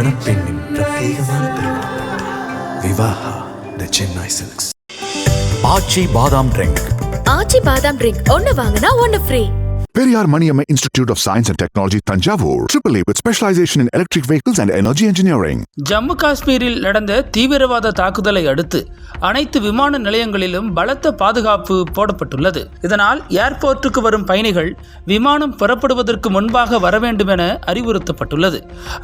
மணப்பெண்ணின் பிரத்யேகமான திருமணம். விவாஹா தி சென்னை சில்க்ஸ். ஆச்சி பாதாம் ட்ரிங்க். ஆச்சி பாதாம் ட்ரிங்க் ஒன்னு வாங்கினா ஒன்னு free. Periyar Maniamma Institute of Science and Technology, Tanjavur, AAA with specialization in electric vehicles and energy engineering. Jammu காஷ்மீரில் நடந்த தீவிரவாத தாக்குதலை அடுத்து அனைத்து விமான நிலையங்களிலும் பலத்த பாதுகாப்பு போடப்பட்டுள்ளது. இதனால் ஏர்போர்ட்டுக்கு வரும் பயணிகள் விமானம் புறப்படுவதற்கு முன்பாக வர வேண்டும் என அறிவுறுத்தப்பட்டுள்ளது.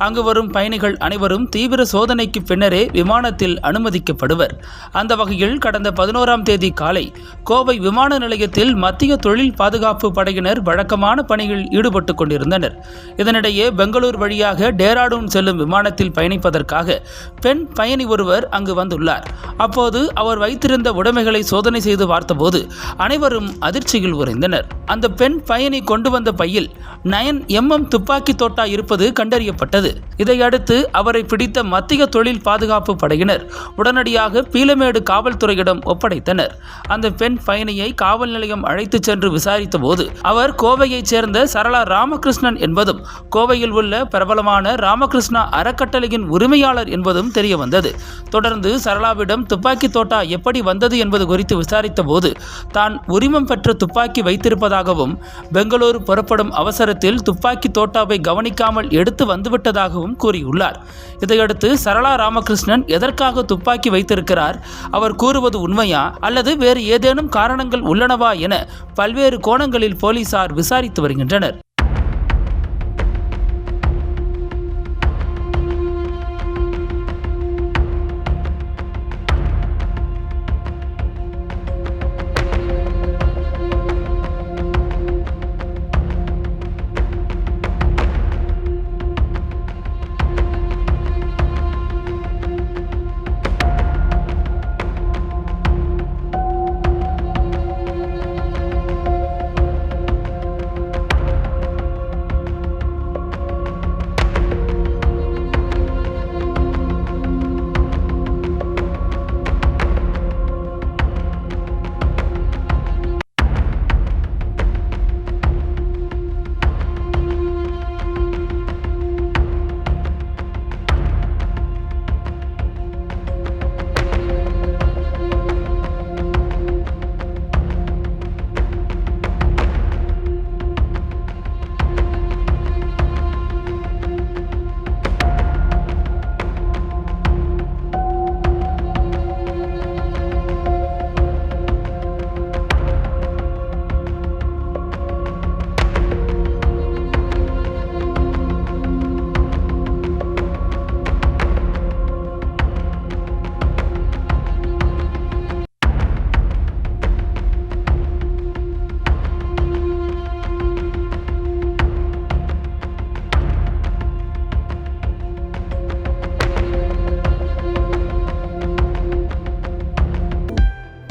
அங்கு வரும் பயணிகள் அனைவரும் தீவிர சோதனைக்கு பின்னரே விமானத்தில் அனுமதிக்கப்படுவர். அந்த வகையில் கடந்த 11ஆம் தேதி காலை கோவை விமான நிலையத்தில் மத்திய தொழில் பாதுகாப்பு படையினர் வழக்கமான பணியில் ஈடுபட்டுக் கொண்டிருந்தனர். இதனிடையே பெங்களூர் வழியாக டேராடூன் செல்லும் விமானத்தில் பயணிப்பதற்காக பெண் பயணி ஒருவர் அங்கு வந்துள்ளார். அப்போது அவர் வைத்திருந்த உடைமைகளை சோதனை செய்து பார்த்தபோது அனைவரும் அதிர்ச்சியில் உறைந்தனர். அந்த பெண் பயணி கொண்டு வந்த பையில் 9mm துப்பாக்கி தோட்டா இருப்பது கண்டறியப்பட்டது. இதையடுத்து அவரை பிடித்த மத்திய தொழில் பாதுகாப்பு படையினர் உடனடியாக பீலமேடு காவல்துறையிடம் ஒப்படைத்தனர். அந்த பெண் பயணியை காவல் நிலையம் அழைத்துச் சென்று விசாரித்த போது அவர் கோவையைச் சேர்ந்த சரளா ராமகிருஷ்ணன் என்பதும் கோவையில் உள்ள பிரபலமான ராமகிருஷ்ணா அறக்கட்டளையின் உரிமையாளர் என்பதும் தெரிய வந்தது. தொடர்ந்து சரளாவிடம் துப்பாக்கி தோட்டா எப்படி வந்தது என்பது குறித்து விசாரித்த போது தான் உரிமம் பெற்ற துப்பாக்கி வைத்திருப்பதாகவும் பெங்களூர் புறப்படும் அவசரத்தில் துப்பாக்கி தோட்டாவை கவனிக்காமல் எடுத்து வந்துவிட்டதாகவும் கூறியுள்ளார். இதையடுத்து சரளா ராமகிருஷ்ணன் எதற்காக துப்பாக்கி வைத்திருக்கிறார், அவர் கூறுவது உண்மையா அல்லது வேறு ஏதேனும் காரணங்கள் உள்ளனவா என பல்வேறு கோணங்களில் போலீசார் விசாரித்து வருகின்றனர்.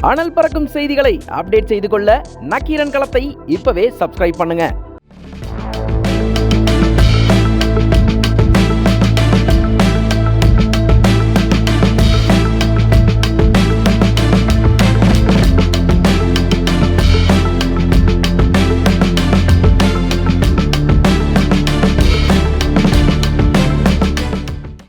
அனல் பறக்கும் செய்திகளை அப்டேட் செய்து கொள்ள நக்கீரன் களத்தை இப்பவே சப்ஸ்கிரைப் பண்ணுங்க.